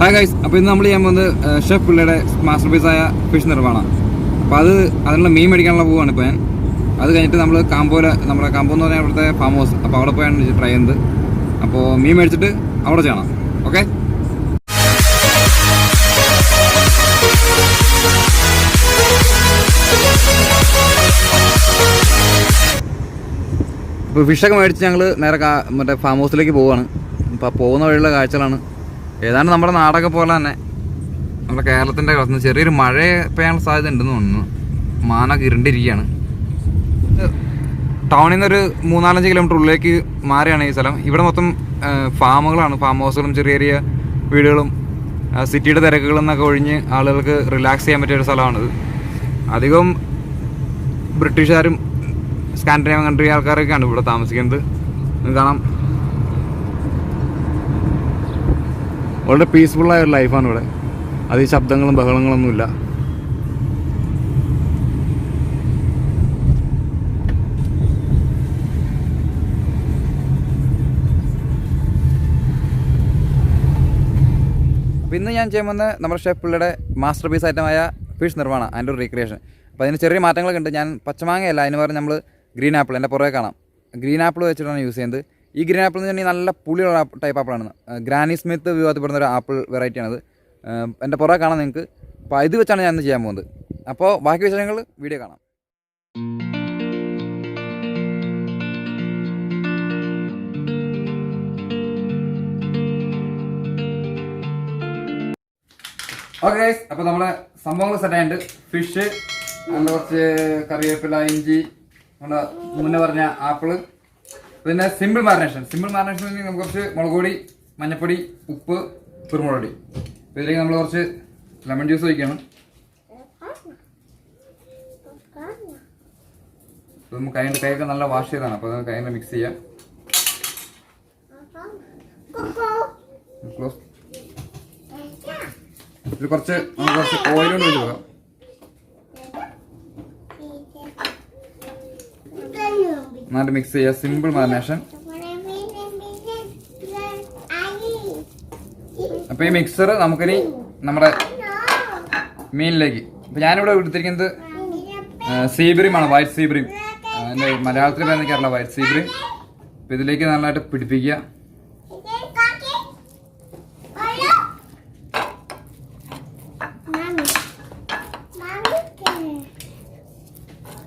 Hi guys, അപ്പോൾ ഇന്ന് നമ്മൾ ചെയ്യാൻ പോകുന്നത് ഷെഫ് പിള്ളയുടെ മാസ്റ്റർ പീസായ ഫിഷ് നിർമ്മാണം. അപ്പോൾ അതിനുള്ള മീൻ മേടിക്കാനുള്ള പോവാണ് ഇപ്പോൾ ഞാൻ. അത് കഴിഞ്ഞിട്ട് നമ്മൾ നമ്മുടെ കാമ്പോ എന്ന് പറഞ്ഞാൽ അവിടുത്തെ ഫാം ഹൗസ്, അപ്പോൾ അവിടെ പോയാണ് ട്രൈ ചെയ്യുന്നത്. അപ്പോൾ മീൻ മേടിച്ചിട്ട് അവിടെ ചെയ്യണം. ഓക്കെ, ഇപ്പോൾ ഫിഷൊക്കെ മേടിച്ച് ഞങ്ങൾ നേരെ മറ്റേ ഫാം ഹൗസിലേക്ക് പോവുകയാണ്. അപ്പോൾ പോകുന്ന വഴിയുള്ള കാഴ്ചകളാണ്. ഏതാണ്ട് നമ്മുടെ നാടൊക്കെ പോലെ തന്നെ നമ്മുടെ കേരളത്തിൻ്റെ കളത്തുനിന്ന് ചെറിയൊരു മഴ പെയ്യാനുള്ള സാധ്യത ഉണ്ടെന്ന് തോന്നുന്നു. മാനൊക്കെ ഇരുണ്ടിരിക്കുകയാണ്. ടൗണിൽ നിന്നൊരു 3-4 കിലോമീറ്റർ ഉള്ളിലേക്ക് മാറിയാണ് ഈ സ്ഥലം. ഇവിടെ മൊത്തം ഫാമുകളാണ്, ഫാം ഹൗസുകളും ചെറിയ ചെറിയ വീടുകളും സിറ്റിയുടെ തിരക്കുകളിൽ നിന്നൊക്കെ ഒഴിഞ്ഞ് ആളുകൾക്ക് റിലാക്സ് ചെയ്യാൻ പറ്റിയ ഒരു സ്ഥലമാണിത്. അധികം ബ്രിട്ടീഷുകാരും സ്കാൻഡിനേവിയൻ കൺട്രി ആൾക്കാരൊക്കെയാണ് ഇവിടെ താമസിക്കുന്നത്. കാണാം, വളരെ പീസ്ഫുള്ളായ ഒരു ലൈഫാണ് ഇവിടെ. അത് ഈ ശബ്ദങ്ങളും ബഹളങ്ങളൊന്നുമില്ല. അപ്പോൾ ഇന്ന് ഞാൻ ചെയ്യാൻ വന്ന നമ്മുടെ ഷെഫ് പിള്ളയുടെ മാസ്റ്റർ പീസ് ഐറ്റമായ ഫിഷ് നിർമ്മാണം, അതിൻ്റെ ഒരു റീക്രിയേഷൻ. അപ്പോൾ അതിന് ചെറിയ മാറ്റങ്ങളൊക്കെ ഉണ്ട്. ഞാൻ പച്ചമാങ്ങയല്ല, അതിന് പകരം നമ്മൾ ഗ്രീൻ ആപ്പിൾ, എൻ്റെ പുറകെ കാണാം, ഗ്രീൻ ആപ്പിൾ വെച്ചിട്ടാണ് യൂസ് ചെയ്യുന്നത്. ഈ ഗ്രീൻ ആപ്പിൾ എന്ന് പറഞ്ഞാൽ നല്ല പുളിയുള്ള ടൈപ്പ് ആപ്പിളാണ്. ഗ്രാനി സ്മിത്ത് വിഭാഗത്തിൽപ്പെടുന്ന ഒരു ആപ്പിൾ വെറൈറ്റിയാണത്. എൻ്റെ പുറകെ കാണാം നിങ്ങൾക്ക്. അപ്പോൾ ഇത് വെച്ചാണ് ഞാൻ ഇന്ന് ചെയ്യാൻ പോകുന്നത്. അപ്പോൾ ബാക്കി വിശേഷങ്ങൾ വീഡിയോ കാണാം. ഓക്കെ ഗൈസ്, അപ്പോൾ നമ്മുടെ സംഭവങ്ങൾ സെറ്റായിട്ടുണ്ട്. ഫിഷ്, അങ്ങനെ കുറച്ച് കറിവേപ്പില, ഇഞ്ചി, നമ്മുടെ മുന്നേ പറഞ്ഞ ആപ്പിള്, പിന്നെ സിമ്പിൾ മാരിനേഷൻ നമുക്ക് കുറച്ച് മുളക് പൊടി, മഞ്ഞപ്പൊടി, ഉപ്പ്, കുരുമുളക് പൊടി. അപ്പോൾ ഇതിലേക്ക് നമ്മൾ കുറച്ച് ലെമൺ ജ്യൂസ് ഒഴിക്കണം. നമുക്ക് കൈയൊക്കെ നല്ല വാഷ് ചെയ്താണ്. അപ്പോൾ അത് കൈ മിക്സ് ചെയ്യാം. ഇതിൽ കുറച്ച് ഓയിൽ കൊണ്ട് ഒഴിച്ച് പോകാം. നന്നായിട്ട് മിക്സ് ചെയ്യുക. Simple marination. അപ്പോൾ ഈ മിക്സർ നമുക്കിനി നമ്മുടെ മീനിലേക്ക്, ഇപ്പം ഞാനിവിടെ എടുത്തിരിക്കുന്നത് സീബ്രീമാണ്, വൈറ്റ് സീബ്രീം. അതിൻ്റെ മലയാളത്തിൽ പറയുന്ന കേരള വൈറ്റ് സീബ്രീം. അപ്പം ഇതിലേക്ക് നന്നായിട്ട് പിടിപ്പിക്കുക.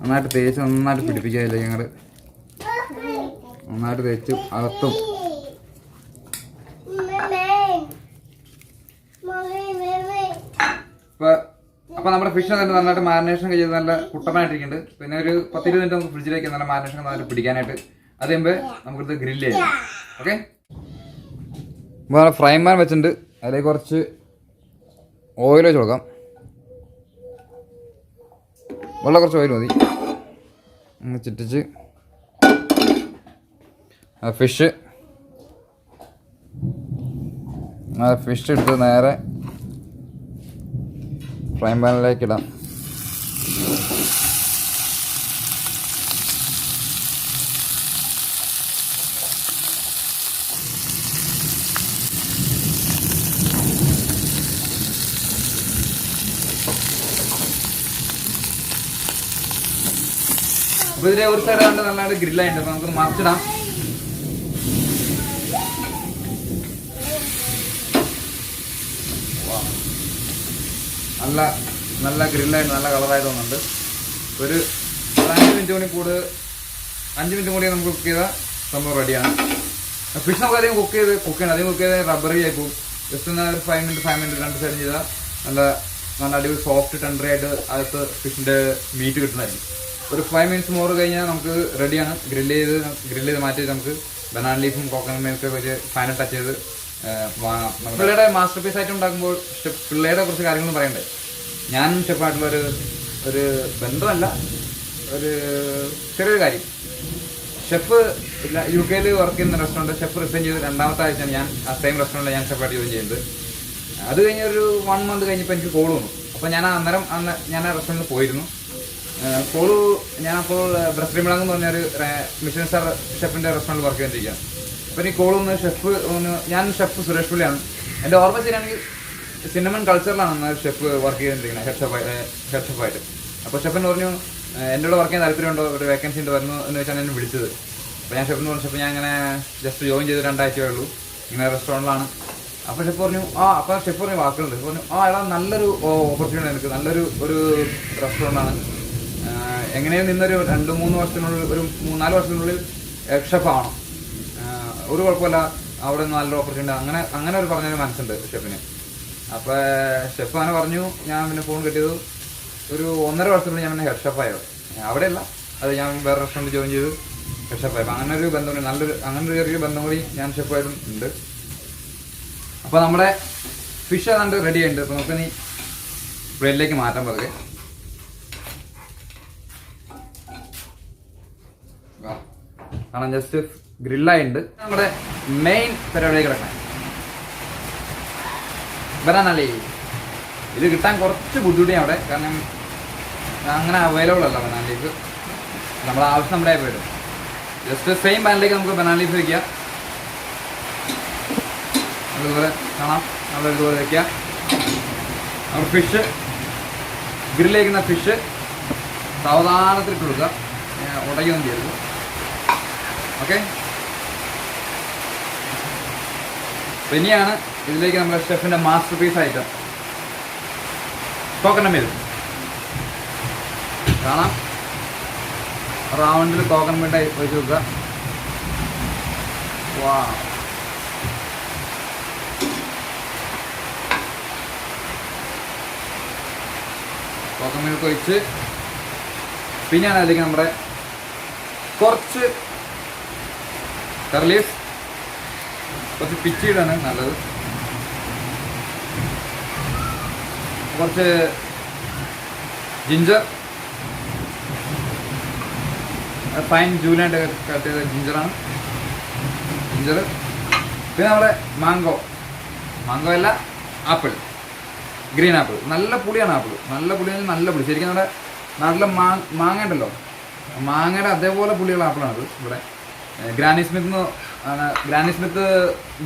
നന്നായിട്ട് തേച്ച് നന്നായിട്ട് പിടിപ്പിക്കുക. ഇതിലേക്ക് ഞങ്ങൾ നന്നായിട്ട് തേച്ച് അകത്തും. അപ്പോൾ നമ്മുടെ ഫിഷ് തന്നെ നന്നായിട്ട് മാരിനേഷൻ ചെയ്ത് നല്ല കുട്ടപ്പനായിട്ടിരിക്കുന്നുണ്ട്. പിന്നെ ഒരു 10-20 മിനിറ്റ് നമുക്ക് ഫ്രിഡ്ജിലേക്ക് നല്ല മാരിനേഷൻ നന്നായിട്ട് പിടിക്കാനായിട്ട്. അത് കഴിയുമ്പോൾ നമുക്കിത് ഗ്രില്ല് ചെയ്യാം. ഓക്കെ, ഇപ്പോൾ ഫ്രൈ പാൻ വെച്ചിട്ടുണ്ട്. അതിലേക്ക് കുറച്ച് ഓയിൽ വെച്ച് കൊടുക്കാം. വളരെ കുറച്ച് ഓയിൽ മതി. ചിറ്റിച്ച് ഫിഷ് എടുത്ത് നേരെ ഫ്രൈ പാനിലേക്ക് ഇടാം. അപ്പോൾ ഇതിലെ ഒരു സൈഡ് കണ്ട് നല്ലതായിട്ട് ഗ്രില്ലായിട്ട്. അപ്പോൾ നമുക്കൊന്ന് മറിച്ചിടാം. നല്ല ഗ്രില്ലായിട്ട് നല്ല കളറായിട്ട് തോന്നുന്നുണ്ട്. ഒരു 5 മിനിറ്റ് കൂടി 5 മിനിറ്റ് കൂടി നമുക്ക് കുക്ക് ചെയ്താൽ സംഭവം റെഡിയാണ്. ഫിഷ് നമുക്ക് അധികം കുക്ക് ചെയ്യണം. അധികം കുക്ക് ചെയ്താൽ റബ്ബറി ആയി പോകും. ജസ്റ്റ് ഒന്ന് ഒരു 5 മിനിറ്റ് 2 സൈഡ് ചെയ്താൽ നല്ല അടിപൊളി സോഫ്റ്റ് ടെൻഡറി ആയിട്ട് അകത്ത് ഫിഷിൻ്റെ മീറ്റ് കിട്ടുന്നതായിരിക്കും. ഒരു 5 മിനിറ്റ്സ് മോർ കഴിഞ്ഞാൽ നമുക്ക് റെഡിയാണ്. ഗ്രില്ല് ചെയ്ത് മാറ്റി നമുക്ക് ബനാന ലീഫും കോക്കനട്ട് മിൽക്ക് വെച്ച് ഫൈനൽ ടച്ച് ചെയ്ത് പിള്ളയുടെ മാസ്റ്റർ പീസ് ആയിട്ട് ഉണ്ടാക്കുമ്പോൾ ഷെഫ് പിള്ളയുടെ കുറച്ച് കാര്യങ്ങൾ പറയണ്ടേ. ഞാൻ ഷെഫായിട്ടുള്ള ഒരു ബന്ധമല്ല, ഒരു ചെറിയൊരു കാര്യം. ഷെഫ് UK വർക്ക് ചെയ്യുന്ന റെസ്റ്റോറൻറ്റ് ഷെഫ് റിസൈൻ ചെയ്ത് 2ാമത്തെ ആഴ്ചയാണ് ഞാൻ ആ സെയിം റെസ്റ്റോറൻറ്റിൽ ഞാൻ ഷെഫായിട്ട് ജോയിൻ ചെയ്യുന്നത്. അത് കഴിഞ്ഞ് ഒരു 1 മന്ത് കഴിഞ്ഞപ്പോൾ എനിക്ക് കോൾ വന്നു. അപ്പോൾ ഞാൻ ഞാൻ ആ റെസ്റ്റോറൻറ്റിൽ പോയിരുന്നു. കോളു ഞാനപ്പോൾ ബ്രസ്ലിമിളങ്ങ് എന്ന് പറഞ്ഞൊരു മിഷൻ സ്റ്റാർ ഷെഫിൻ്റെ റെസ്റ്റോറൻറ്റിൽ വർക്ക് ചെയ്തിരിക്കുകയാണ്. അപ്പോൾ ഈ കോളൊന്ന് ഞാൻ ഷെഫ് സുരേഷ് പിള്ളയാണ്. എൻ്റെ ഓർമ്മ ശരിയാണെങ്കിൽ സിന്നമൺ കൾച്ചറിലാണ് ഷെഫ് വർക്ക് ചെയ്തുകൊണ്ടിരിക്കുന്നത്, ഹെഡ് ഷെഫായിട്ട്. അപ്പോൾ ഷെഫിന് പറഞ്ഞു എൻ്റെ കൂടെ വർക്ക് ചെയ്യാൻ താല്പര്യമുണ്ടോ, ഒരു വേക്കൻസി ഉണ്ട് വരുന്നു എന്ന് വെച്ചാൽ എന്നെ വിളിച്ചത്. അപ്പോൾ ഞാൻ ഷെഫിന് പറഞ്ഞു, ഷെഫ് ഞാൻ ഇങ്ങനെ ജസ്റ്റ് ജോയിൻ ചെയ്ത് 2 ആഴ്ചയേ ഉള്ളൂ, ഇങ്ങനെ റെസ്റ്റോറൻറ്റിലാണ്. അപ്പോൾ ഷെഫ് പറഞ്ഞു അപ്പോൾ ഷെഫ് പറഞ്ഞു വാക്കുകളുണ്ട്. ഷെഫ് പറഞ്ഞു എടാ നല്ലൊരു ഓപ്പർച്യൂണിറ്റി എനിക്ക്, നല്ലൊരു റെസ്റ്റോറൻ്റാണ്, എങ്ങനെയും നിന്നൊരു 2-3 വർഷത്തിനുള്ളിൽ, ഒരു 3-4 വർഷത്തിനുള്ളിൽ ഷെഫാണ്, ഒരു കുഴപ്പമില്ല, അവിടെ നിന്ന് നല്ലൊരു ഓപ്പർച്യൂണിറ്റി, അങ്ങനെ ഒരു പറഞ്ഞൊരു മനസ്സുണ്ട് ഷെഫിന്. അപ്പോൾ ഷെഫ് അങ്ങനെ പറഞ്ഞു. ഞാൻ പിന്നെ ഫോൺ കിട്ടിയത് ഒരു 1.5 വർഷത്തിനുള്ളിൽ ഞാൻ പിന്നെ ഹെഡ് ഷെഫായത്. അവിടെയല്ല, അത് ഞാൻ വേറെ റെസ്റ്റോറൻറ്റ് ജോയിൻ ചെയ്ത് ഹെഡ് ഷെഫായി. അപ്പോൾ അങ്ങനെ ഒരു ബന്ധം, അങ്ങനെ ഒരു ചെറിയൊരു ബന്ധം കൂടി ഞാൻ ഷെഫായിട്ടും ഉണ്ട്. അപ്പോൾ നമ്മുടെ ഫിഷ് ഏതാണ്ട് റെഡി ആയിട്ടുണ്ട്. അപ്പോൾ നമുക്കിനി ബ്രെഡിലേക്ക് മാറ്റാൻ പതുക്കെ. കാരണം ജസ്റ്റ് ഗ്രില്ലായിട്ടുണ്ട്. നമ്മുടെ മെയിൻ പരിപാടിയിലേക്ക് കിടക്കണം, ബനാന ലീഫ്. ഇത് കിട്ടാൻ കുറച്ച് ബുദ്ധിമുട്ടിയാണ് അവിടെ, കാരണം അങ്ങനെ അവൈലബിൾ അല്ല ബനാന ലീഫ്. നമ്മുടെ ആവശ്യം നമ്മുടെ പോയിട്ട് ജസ്റ്റ് സെയിം പാനിലേക്ക് നമുക്ക് ബനാന ലീഫ് വയ്ക്കാം. അതുപോലെ കാണാം, നമ്മൾ ഇതുപോലെ വയ്ക്കുക. നമ്മൾ ഫിഷ് ഗ്രില്ലേക്കുന്ന ഫിഷ് സാവധാനത്തിൽ ഇട്ട് കൊടുക്കുക, ഉടയൊന്നും ചെയ്യരുത്. ഓക്കെ, പിന്നെയാണ് ഇതിലേക്ക് നമ്മുടെ ഷെഫിൻ്റെ masterpiece item coconut milk. കാണാം, റൗണ്ടിൽ കോക്കനട്ട് മിൽക്ക് ഒഴിച്ച് വെക്കുക. വാ, കോക്കനട്ട് മിൽക്ക് ഒഴിച്ച് പിന്നെയാണ് അതിലേക്ക് നമ്മുടെ കുറച്ച് കറി ലീവ്സ്, കുറച്ച് പിച്ചിയിടാണ് നല്ലത്, കുറച്ച് ജിഞ്ചർ, ഫൈൻ ജൂലിയായിട്ട് കട്ട് ചെയ്ത ജിഞ്ചർ. പിന്നെ നമ്മുടെ മാംഗോ അല്ല, ആപ്പിൾ, ഗ്രീൻ ആപ്പിൾ. നല്ല പുളിയാണ് ആപ്പിൾ, നല്ല പുളിയാണ്, നല്ല പുളി. ശരിക്കും നമ്മുടെ നാട്ടിലെ മാങ്ങ ഉണ്ടല്ലോ, മാങ്ങയുടെ അതേപോലെ പുളിയുള്ള ആപ്പിളാണത്. ഇവിടെ ഗ്രാനി സ്മിത്ത്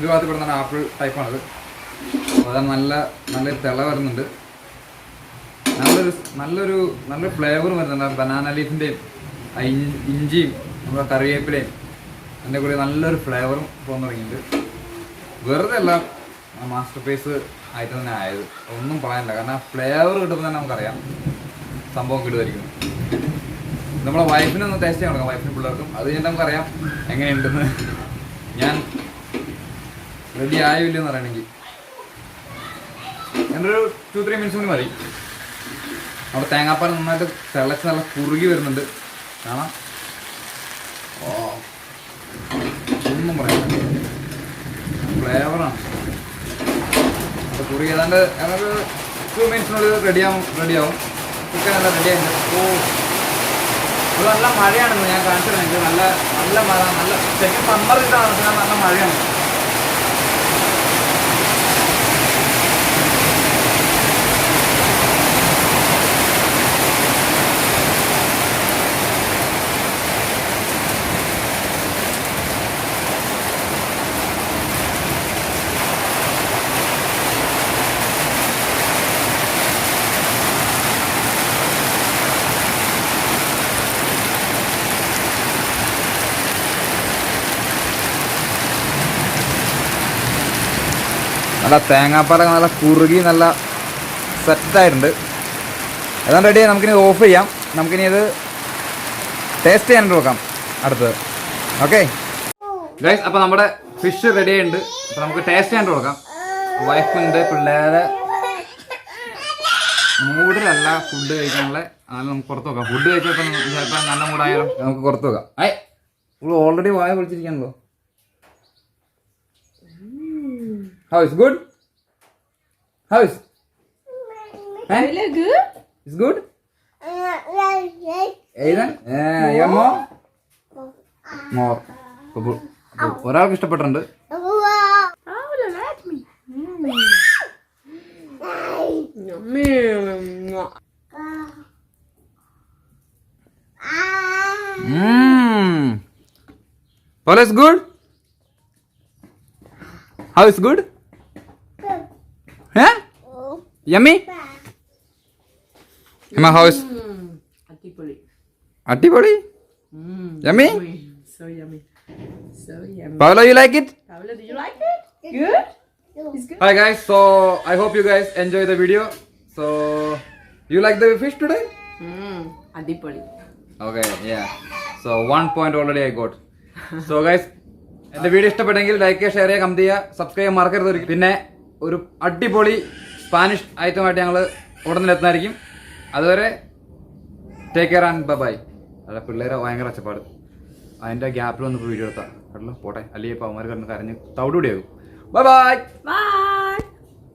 വിഭാഗത്തിൽപ്പെടുന്ന ആപ്പിൾ ടൈപ്പാണത്. അത് നല്ല തിള വരുന്നുണ്ട്, നല്ലൊരു ഫ്ലേവർ വരുന്നുണ്ട്. ബനാന ലീഫിൻ്റെയും ഇഞ്ചിയും നമ്മുടെ കറിവേപ്പിലയും അതിൻ്റെ കൂടെ നല്ലൊരു ഫ്ലേവറും പോകാൻ തുടങ്ങിയിട്ടുണ്ട്. വെറുതെ അല്ല മാസ്റ്റർ പീസ് ആയിട്ട് തന്നെ ആയത്, ഒന്നും പറയാനില്ല. കാരണം ഫ്ലേവർ കിട്ടുമ്പോൾ തന്നെ നമുക്കറിയാം സംഭവം കിട്ടുമായിരിക്കും. നമ്മളെ വൈഫിനൊന്ന് ടേസ്റ്റ് ചെയ്യാൻ കൊടുക്കാം, വൈഫിനും പിള്ളേർക്കും. അത് കഴിഞ്ഞിട്ട് നമുക്കറിയാം എങ്ങനെയുണ്ടെന്ന്. ഞാൻ റെഡി ആയില്ല എന്ന് പറയണമെങ്കിൽ ഞാനൊരു 2-3 മിനിറ്റ്സ് കൂടി മതി. അവിടെ തേങ്ങാപ്പാൽ നന്നായിട്ട് തിളച്ച് നല്ല കുറുകി വരുന്നുണ്ട്, കാണാം. ഒന്നും പറയാൻ ഫ്ലേവറാണ്. അപ്പോൾ കുറുകി ഏതാണ്ട് 2 മിനിറ്റ്സിനുള്ളിൽ റെഡിയാവും. ചിക്കൻ എല്ലാം റെഡിയായിട്ടുണ്ട്. ഇവിടെ നല്ല മഴയാണെന്ന് ഞാൻ കാണിച്ചത്. എനിക്ക് നല്ല മഴ, നല്ല ശരിക്കും സമ്മർ ഇതാണ്, നല്ല മഴയാണ്. നല്ല തേങ്ങാപ്പാലൊക്കെ നല്ല കുറുകി നല്ല സെറ്റായിട്ടുണ്ട്. ഏതാണ്ട് റെഡിയായി. നമുക്കിനി ഓഫ് ചെയ്യാം. നമുക്കിനി ഇത് ടേസ്റ്റ് ചെയ്യാനായിട്ട് നോക്കാം അടുത്തത്. ഓക്കെ ഗൈസ്, അപ്പോൾ നമ്മുടെ ഫിഷ് റെഡി ആയിട്ടുണ്ട്. അപ്പോൾ നമുക്ക് ടേസ്റ്റ് ചെയ്യാനായിട്ട് കൊടുക്കാം. വൈഫുണ്ട്, പിള്ളേരെ മൂഡിലല്ല ഫുഡ് കഴിക്കാനുള്ള, അതല്ല നമുക്ക് പുറത്ത് നോക്കാം. ഫുഡ് കഴിച്ചപ്പോൾ ചിലപ്പോൾ നല്ല മൂടായാലും നമുക്ക് പുറത്ത് നോക്കാം. ഓൾറെഡി വായ പൊളിച്ചിരിക്കാണല്ലോ. How is good? How is? Really good? It's good? Aidan? Yeah, more. ഒരാൾക്ക് ഇഷ്ടപ്പെട്ടിട്ടുണ്ട്. All is good? How is good? Yeah? Yummy? Emma, how is? Attipoli? Yummy? So yummy. So yummy. Paolo, you like it? Paolo, do you like it? Good? It's good? Hi guys, so I hope you guys enjoy the video. So, you like the fish today? Adipoli. Okay, yeah. So 1 point already I got. So guys, എൻ്റെ video ഇഷ്ടപ്പെട്ടെങ്കിൽ like ചെയ്യുക, share ചെയ്യുക, comment ചെയ്യുക, subscribe ചെയ്യാൻ മറക്കരുത്. പിന്നെ ഒരു അടിപൊളി സ്പാനിഷ് ഐറ്റമായിട്ട് ഞങ്ങൾ ഉടനെ എത്തുന്നതായിരിക്കും. അതുവരെ ടേക്ക് കെയർ ആൻഡ് ബൈ. അല്ല പിള്ളേരെ ഭയങ്കര ഒച്ചപ്പാട്. അതിൻ്റെ ഗ്യാപ്പിൽ വന്ന് വീഡിയോ എടുത്താൽ കണ്ടല്ലോ പോട്ടെ, അല്ലെങ്കിൽ ഇപ്പോൾ അവന്മാർ കണ്ട് കരഞ്ഞ് തവിടുകൂടിയാകും. Bye bye. Bye.